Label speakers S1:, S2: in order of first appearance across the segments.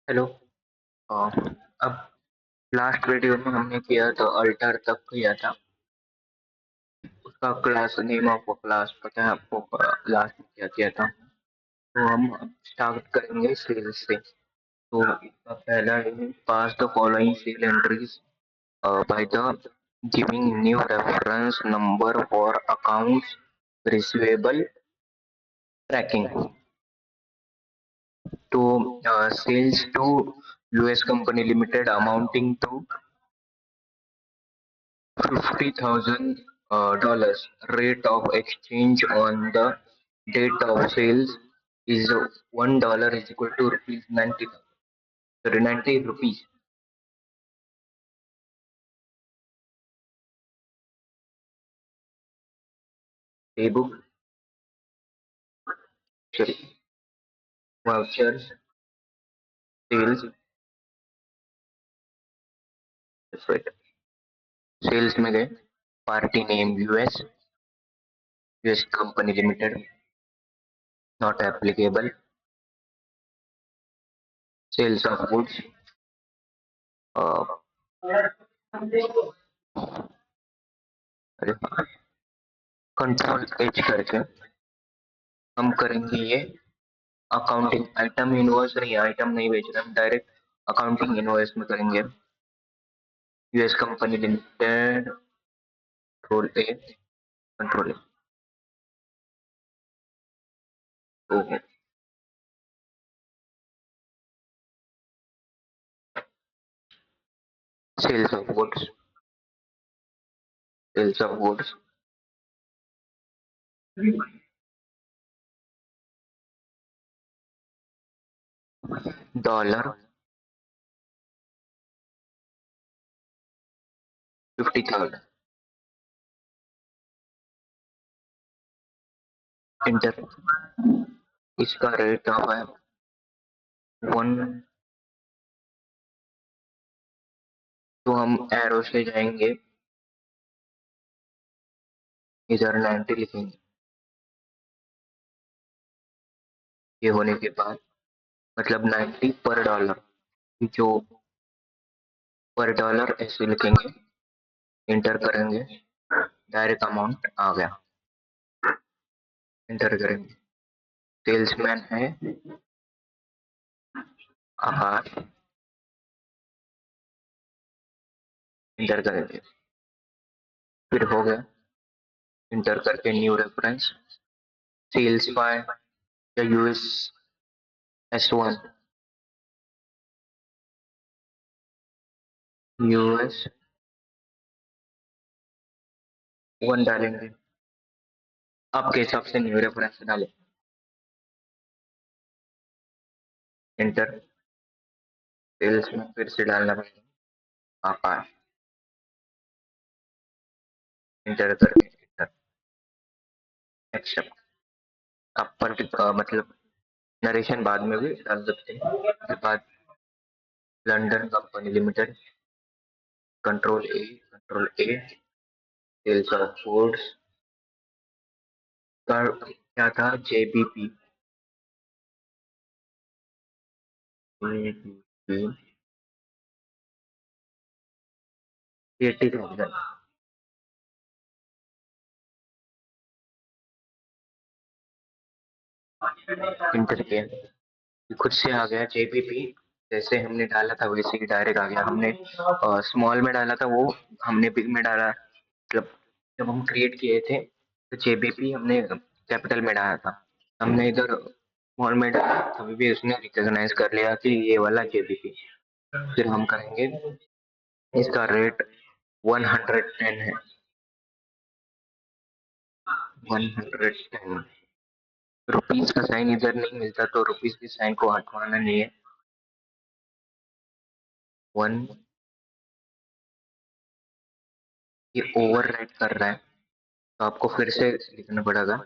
S1: Hello. अ, अब last video में हमने किया तो अल्टर तक किया था। उसका क्लास नेम ऑफ क्लास पता है आपको? लास्ट में क्या किया था? तो हम अब स्टार्ट करेंगे सेल्स से। तो इसका पहला है, pass the following sale entries by the giving new reference number for accounts receivable tracking. तो sales to US company limited amounting to $50,000. Rate of exchange on the date of sales is $1 is equal to rupees 90. Sorry, 90 rupees. Ebook, sorry, vouchers, sales, that's right. Sales में गए, party name US, US company limited, not applicable. Sales of goods, uh, control H करके हम करेंगे ये accounting item invoice नहीं, item नहीं बेच रहे हम, डायरेक्ट अकाउंटिंग इनवॉइस में करेंगे। US company limited, control A, control A. तो sales of goods, sales of goods dollar 50,000। Enter, इसका रेट ऑफ है वन। तो हम एरो से जाएंगे, इधर 90 लिखेंगे। ये होने के बाद मतलब 90 पर डॉलर, जो पर डॉलर ऐसे लिखेंगे, इंटर करेंगे, डायरेक्ट अमाउंट आ गया। इंटर करेंगे, सेल्समैन है आकाश, इंटर करेंगे, फिर हो गया। इंटर करके न्यू रेफरेंस, सेल्स बाय या यूएस S1, यूएस वन डालेंगे, आपके हिसाब से न्यू रेफरेंस डालें, इंटर। सेल्स में फिर से डालना पड़ेगा आकाश, इंटर करके इंटर, एक्सेप्ट। आप पर मतलब नरेशन बाद में भी डाल सकते हैं। उसके बाद London company limited, control A, sales of goods का क्या था? JBP, eighty thousand. इंटर किया, खुद से आ गया जेबीपी। जैसे हमने डाला था वैसे ही डायरेक्ट आ गया। हमने स्मॉल में डाला था, वो हमने बिग में डाला। मतलब जब हम क्रिएट किए थे तो जेबीपी हमने कैपिटल में डाला था, हमने इधर स्मॉल में डाला, तभी भी उसने रिकॉग्नाइज कर लिया कि ये वाला जेबीपी। फिर हम करेंगे, इसका रेट 110 है, 110 रुपीज का साइन इधर नहीं मिलता तो रुपीज के साइन को हटवाना नहीं है। वन, ये ओवर राइट कर रहा है तो आपको फिर से लिखना पड़ेगा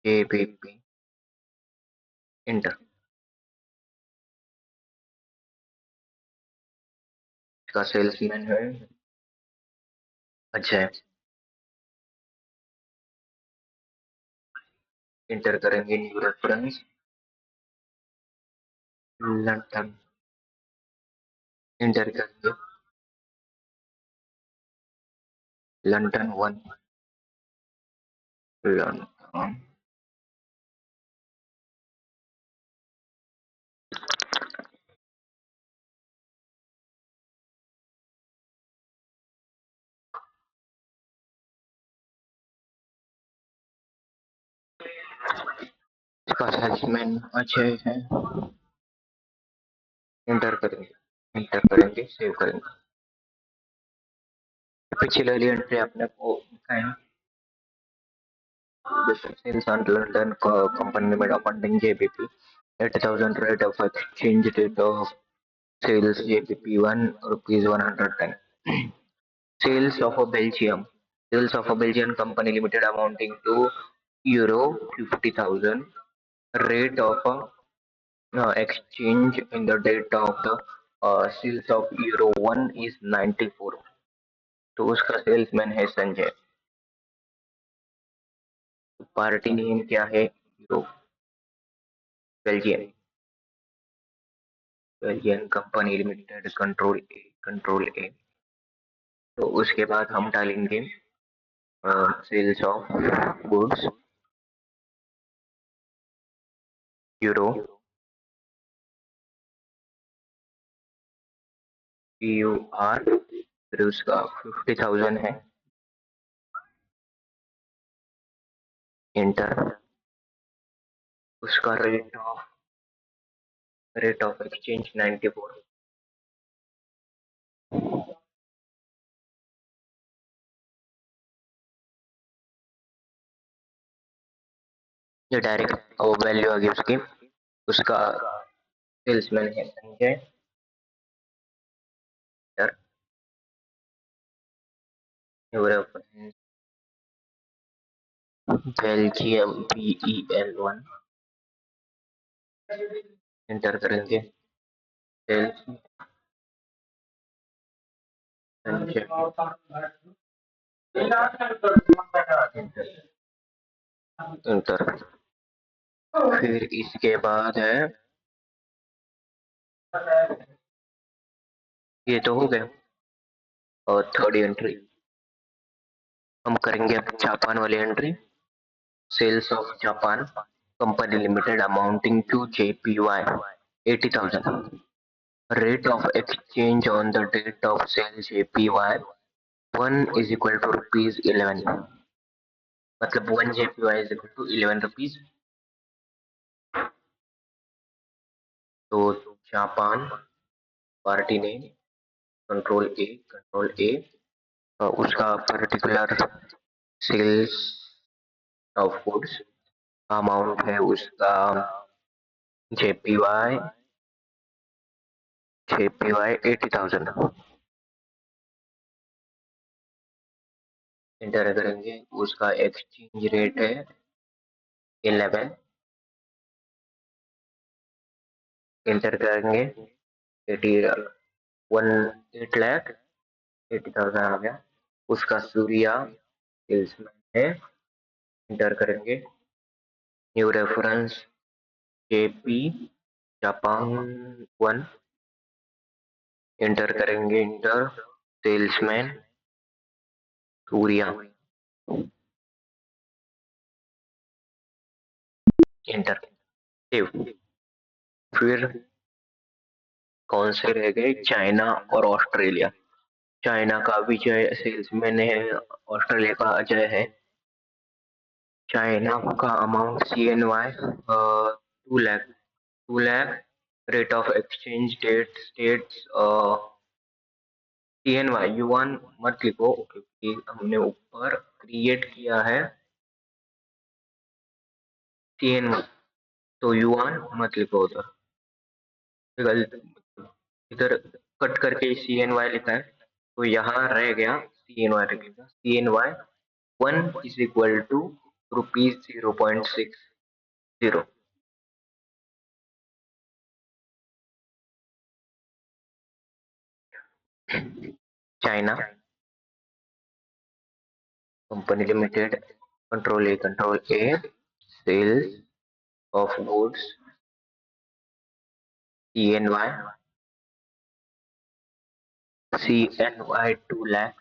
S1: जेबीपी, इंटर। इसका सेल्समैन है अजय, इंटर करेंगे न्यू रेफरेंस लंदन, इंटर करेंगे लंदन 1, लंदन इसका सेल्समैन अजय है, इंटर करेंगे सेव करेंगे। पिछली वाली एंट्री आपने को दिखाया sales on London company limit appointing JBP 80,000 rate of exchange rate of sales JBP 1 rupees 110. Sales of a Belgium, sales of a Belgian company limited amounting to euro 50,000, rate of exchange in the date of the sales of euro 1 is 94. तो उसका salesman है Sanjay. Party name क्या है? Euro, Belgium, Belgian company limited, control A. तो उसके बाद हम डालेंगे sales of goods euro EUR, फिर उसका 50,000 है, इंटर। उसका रेट ऑफ एक्सचेंज 94। ये डायरेक्ट वैल्यू आ गई उसकी। उसका सेल्समैन है संजय, बेल्जियम BEL1, इंटर करेंगे सेल्स संजय, इंटर। फिर इसके बाद है, ये तो हो गया। और थर्ड एंट्री हम करेंगे अब जापान वाली entry. Sales of Japan company limited amounting to JPY 80,000, rate of exchange on the date of sale JPY 1 is equal to rupees 11, मतलब 1 JPY is equal to 11 rupees। तो जापान पार्टी ने control A उसका particular sales of goods amount है उसका JPY 80,000, inter करेंगे। उसका exchange rate है 11, inter करेंगे। 8 लाख 80,000 आ गया। उसका सूर्या सेल्समैन है, इंटर करेंगे। New reference JP Japan 1, enter करेंगे। Enter salesman Surya, enter save. फिर कौन से रह गए? चाइना और ऑस्ट्रेलिया। चाइना का विजय सेल्समैन है, ऑस्ट्रेलिया का अजय है। चाइना का amount CNY 2 lakh, rate of exchange date states CNY, yuan मत लिखो क्योंकि हमने ऊपर क्रिएट किया है CNY, तो युआन मत लिखो उधर, इधर कट करके CNY लिखा है तो यहाँ रह गया CNY, रखेगा CNY 1 is equal to rupees 0.60। China company limited control A sales of goods CNY CNY 2 lakh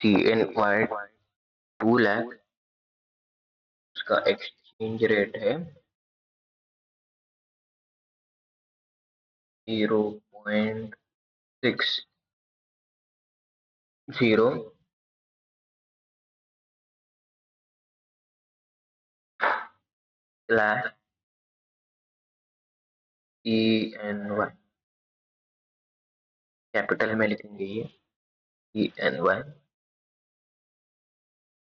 S1: CNY 2 lakh उसका एक्सचेंज रेट है 0.60 lakh CNY कैपिटल में लिखेंगे ये CNY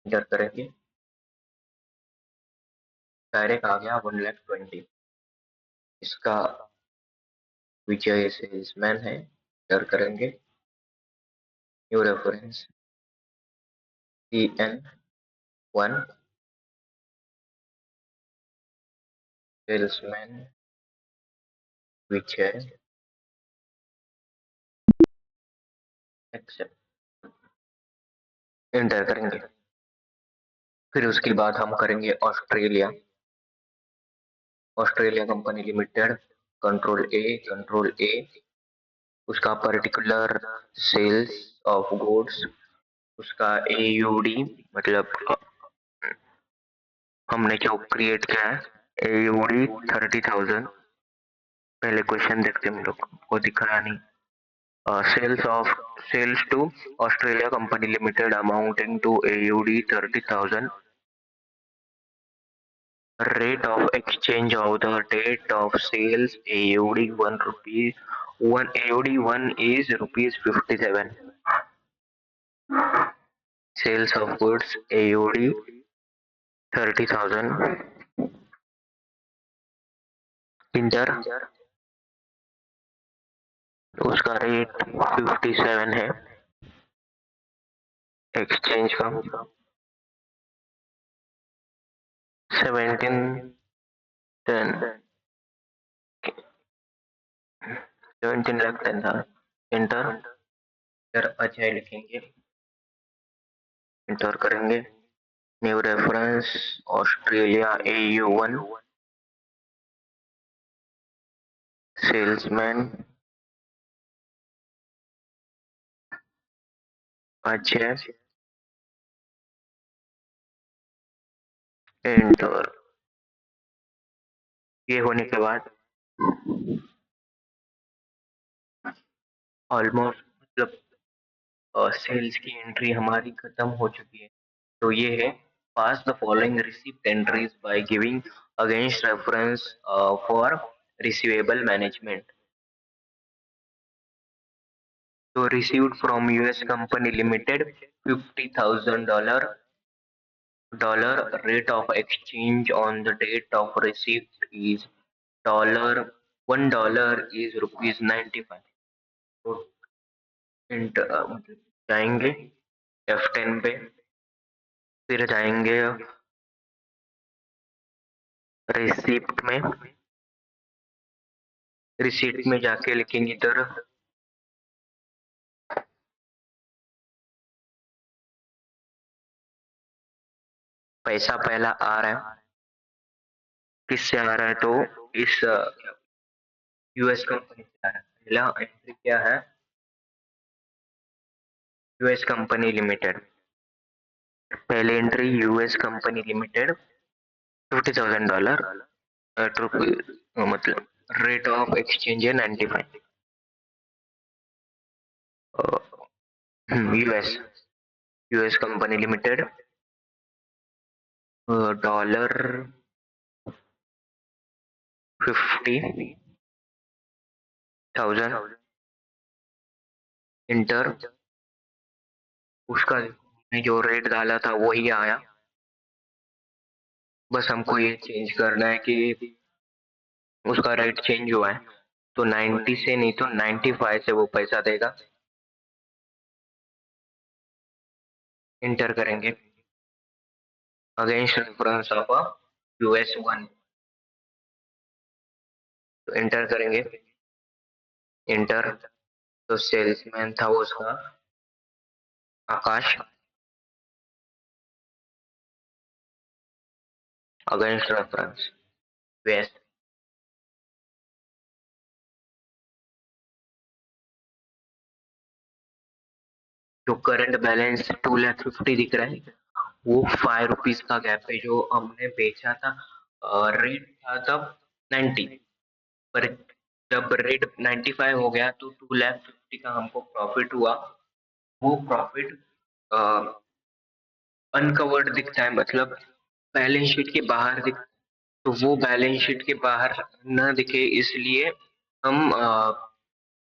S1: इंटर करेंगे डायरेक्ट आ गया 1,20,000 इसका विजय सेल्समैन है इंटर करेंगे न्यू रेफरेंस CN1 सेल्समैन विजय एक्सेप्ट इंटर करेंगे फिर उसके बाद हम करेंगे Australia Australia company limited control A उसका पर्टिकुलर सेल्स ऑफ गुड्स उसका AUD मतलब हमने जो क्रिएट किया है AUD 30,000 पहले क्वेश्चन देखते हैं हम लोग को दिखाया नहीं sales to Australia Company Limited amounting to AUD 30,000 rate of exchange of the date of sales AUD 1 rupee 1 AUD 1 is rupees 57 sales of goods AUD 30,000 enter उसका रेट 57 है एक्सचेंज का 17 लाख 10 था इंटर फिर अजय लिखेंगे इंटर करेंगे new reference Australia AU1 salesman Ajay inter ये होने के बाद ऑलमोस्ट मतलब सेल्स की एंट्री हमारी खत्म हो चुकी है तो ये है pass the following receipt entries by giving against reference for receivable management तो received from US company limited $50,000 rate of exchange on the date of receipt is dollar $1 is rupees 95 तो जाएंगे F10 पे फिर जाएंगे रिसिप्ट में receipt में जाके लिखेंगे इधर पैसा पहला आ रहा है किससे आ रहा है तो इस US कंपनी से आ रहा है पहला एंट्री क्या है US कंपनी लिमिटेड पहली एंट्री US कंपनी लिमिटेड $50,000 मतलब रेट ऑफ एक्सचेंज है 95 US US company limited dollar 50,000 inter उसका जो रेट डाला था वही आया बस हमको ये चेंज करना है कि उसका रेट चेंज हुआ है तो 90 से नहीं तो 95 से वो पैसा देगा इंटर करेंगे अगेंस्ट रेफरेंस ऑफ US1 तो इंटर करेंगे इंटर तो सेल्समैन था उसका आकाश अगेंस्ट रेफरेंस वेस्ट। जो करंट बैलेंस 2,50,000 दिख रहा है वो ₹5 का गैप है। जो हमने बेचा था रेट था तब 90, पर जब रेट 95 हो गया तो 2,50,000 का हमको प्रॉफिट हुआ। वो प्रॉफिट अनकवर्ड दिखता है, मतलब बैलेंस शीट के बाहर दिख, तो वो बैलेंस शीट के बाहर न दिखे इसलिए हम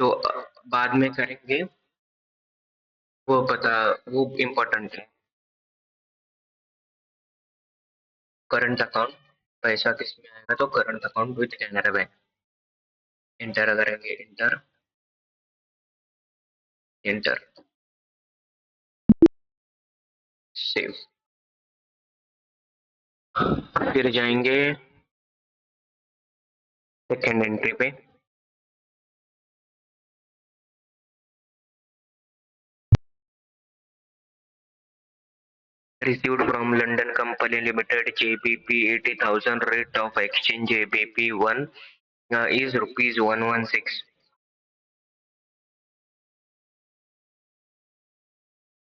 S1: जो बाद में करेंगे वो पता, वो इम्पोर्टेंट है। करंट अकाउंट पैसा किसमें आएगा, तो current account with Canara bank. Inter करेंगे, इंटर इंटर सेव। फिर जाएंगे सेकेंड एंट्री पे। Received from London Company Limited JBP 80,000, rate of exchange JBP 1 is rupees 116।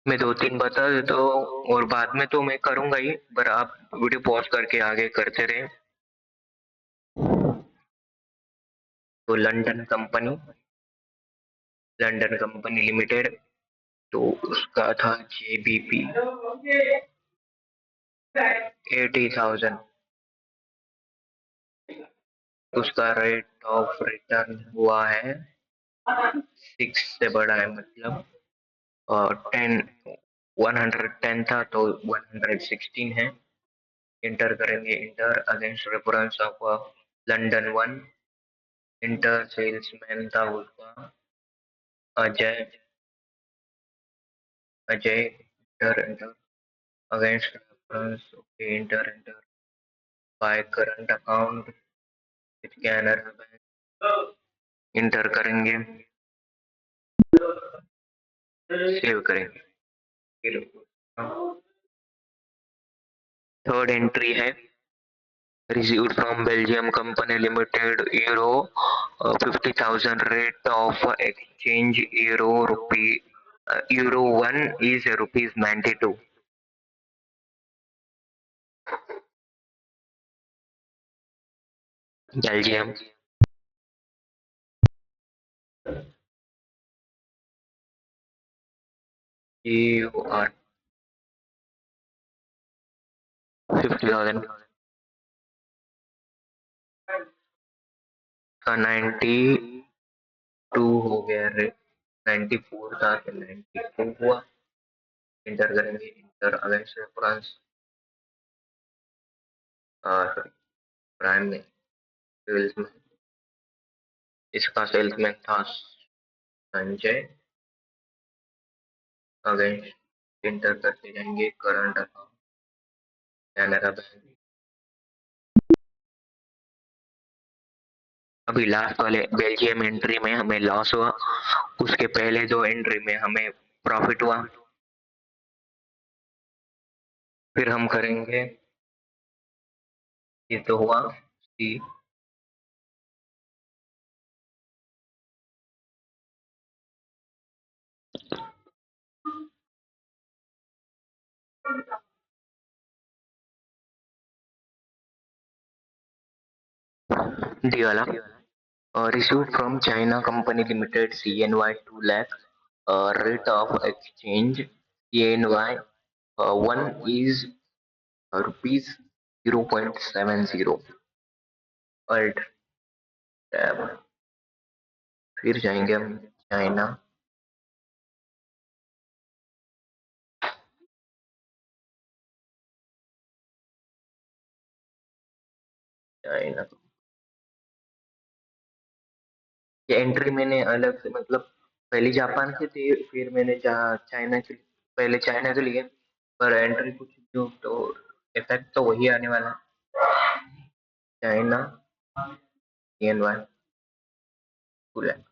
S1: मैं दो तीन बता देता हूँ और बाद में तो मैं करूंगा ही, पर आप वीडियो पॉज करके आगे करते रहे। तो लंदन कंपनी लिमिटेड, तो उसका था JBP 80,000। उसका रेट ऑफ रिटर्न हुआ है 6 से बड़ा है, मतलब 10, 110 था तो 116 है। इंटर करेंगे, inter against reference of London one. Inter salesman था उसका Ajay, Ajay. Inter enter against reference, okay, inter inter by current account with Canara bank. Inter करेंगे, सेव करेंगे। फिर थर्ड एंट्री है received from Belgium Company Limited euro 50,000, rate of exchange euro 1 is rupees 92। Belgium EUR 50,000 का 92 हो गया, rate 94 था तो 92 हुआ। इंटर करेंगे, inter against reference sorry prime में सेल्समैन, इसका सेल्समैन था संजय। अगेंस्ट इंटर करते जाएंगे करंट अकाउंट कैनरा बैंक। अभी लास्ट वाले बेल्जियम एंट्री में हमें लॉस हुआ, उसके पहले दो एंट्री में हमें प्रॉफिट हुआ। फिर हम करेंगे, ये तो हुआ सी, डी वाला। Receive from China company limited CNY 2 lakh, rate of exchange CNY 1 is rupees 0.70। Alt tab. फिर जाएंगे हम चाइना, चाइना ये एंट्री मैंने अलग से, मतलब पहले जापान के थे, फिर मैंने चाइना के, पहले चाइना के लिए, पर एंट्री कुछ जो तो इफेक्ट तो वही आने वाला है। China CNY 2 lakh.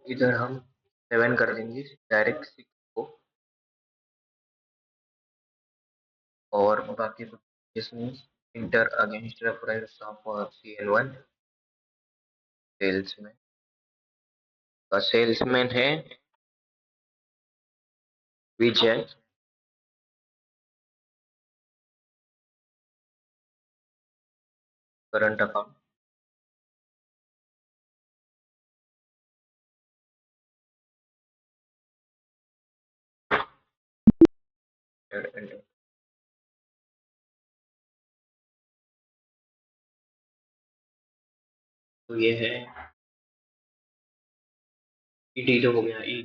S1: इधर हम 7 कर देंगे डायरेक्ट 6 को, और बाकी तो इसमें inter against reference of CN1 salesman का सेल्समैन है विजय, करंट अकाउंट एंटर। तो ये है ईडी हो गया ई,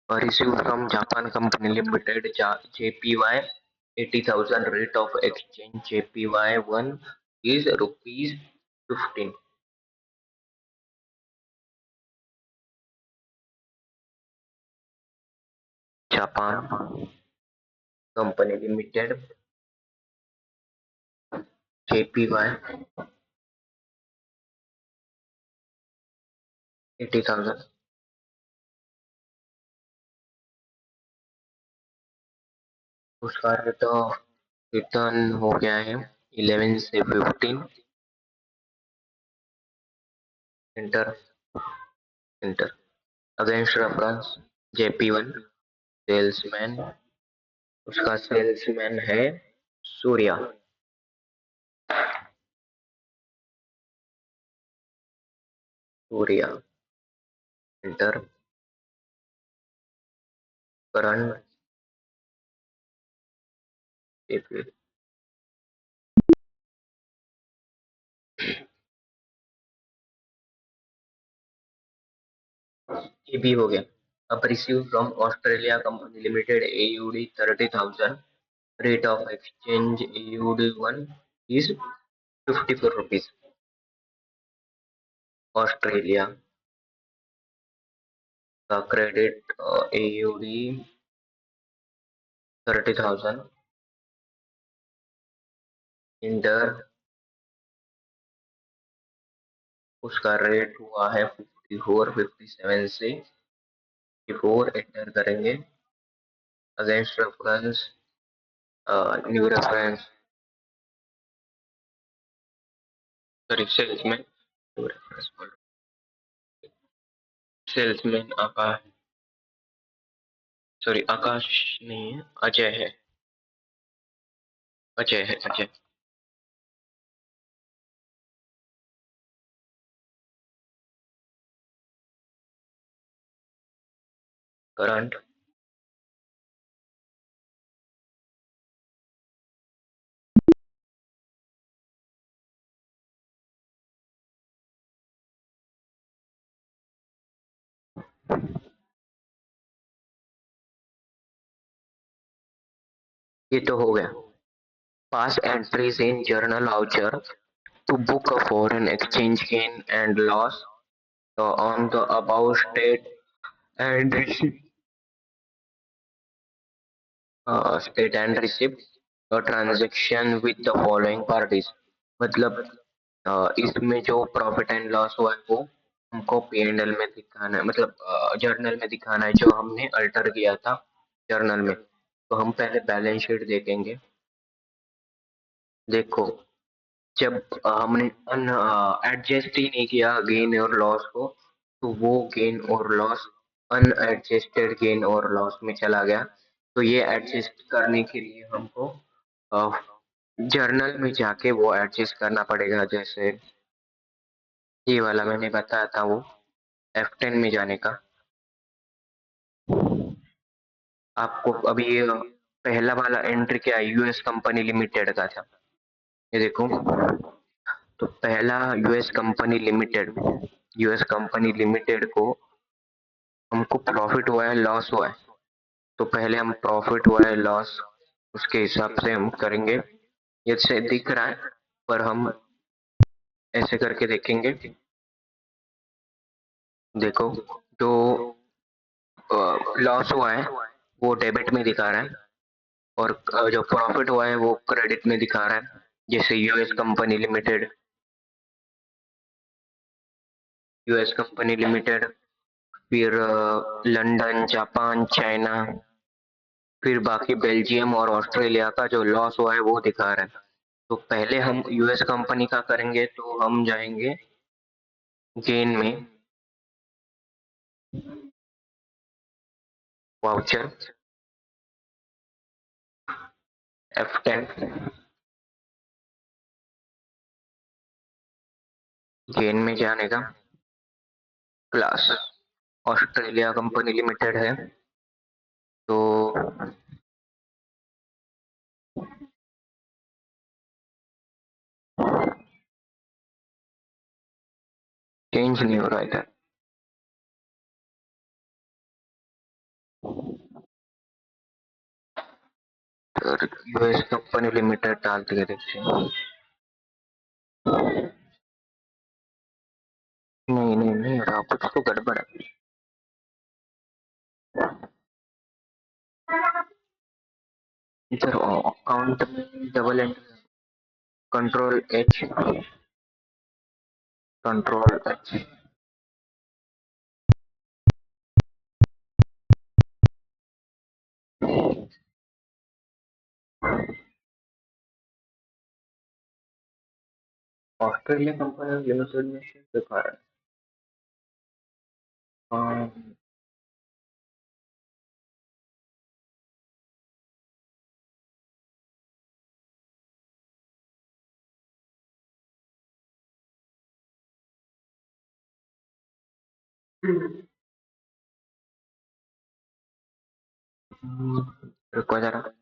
S1: और receive from Japan company limited JPY 80,000, rate of exchange JPY1 is ₹15। Japan company limited JPY 80,000, उसका रेट ऑफ रिटर्न हो गया है 11 से 15। Enter enter against reference JP1 salesman, उसका सेल्समैन है Surya. Surya enter current JP, ये भी हो गया। अब receive from Australia company limited AUD 30,000, rate of exchange AUD1 is ₹54। Australia का क्रेडिट AUD 30,000 इंटर, उसका रेट हुआ है 54, 57 से 54 एंटर करेंगे। Against reference new reference, sorry salesman, salesman Akash, sorry Akash नहीं है, अजय है, अजय है, अजय। करंट ये तो हो गया। Pass entries in journal voucher to book a foreign exchange gain and loss on the above state and receive a transaction with the following parties। मतलब इसमें जो प्रॉफिट एंड लॉस हुआ है वो हमको P&L में दिखाना है, मतलब जर्नल में दिखाना है जो हमने अल्टर किया था जर्नल में। तो हम पहले बैलेंस शीट देखेंगे। देखो, जब हमने एडजस्ट ही नहीं किया गेन और लॉस को, तो वो गेन और लॉस अनएडजस्टेड गेन और लॉस में चला गया। तो ये एडजस्ट करने के लिए हमको जर्नल में जाके वो एडजस्ट करना पड़ेगा। जैसे ये वाला मैंने बताया था, वो F10 में जाने का। आपको अभी ये पहला वाला एंट्री क्या यूएस कंपनी लिमिटेड का था, ये देखो। तो पहला यूएस कंपनी लिमिटेड को हमको प्रॉफिट हुआ है लॉस हुआ है, तो पहले हम प्रॉफिट हुआ है लॉस उसके हिसाब से हम करेंगे। ये से दिख रहा है, पर हम ऐसे करके देखेंगे। देखो, जो लॉस हुआ है वो डेबिट में दिखा रहा है, और जो प्रॉफिट हुआ है वो क्रेडिट में दिखा रहा है। जैसे यूएस कंपनी लिमिटेड फिर लंदन, जापान, चाइना, फिर बाकी बेल्जियम और ऑस्ट्रेलिया का जो लॉस हुआ है वो दिखा रहा है। तो पहले हम यूएस कंपनी का करेंगे तो हम जाएंगे गेन में, वाउचर F10, गेन में जाने का क्लास ऑस्ट्रेलिया कंपनी लिमिटेड है। तो चेंज नहीं हो रहा इधर। यूएस कंपनी लिमिटेड डाल दिया देखते हैं। नहीं नहीं नहीं हो रहा, कुछ तो गड़बड़ है। इधर अकाउंट में double entry, control H, control H। Australia company limited में शेयर दिखा रहा है। रुको जरा।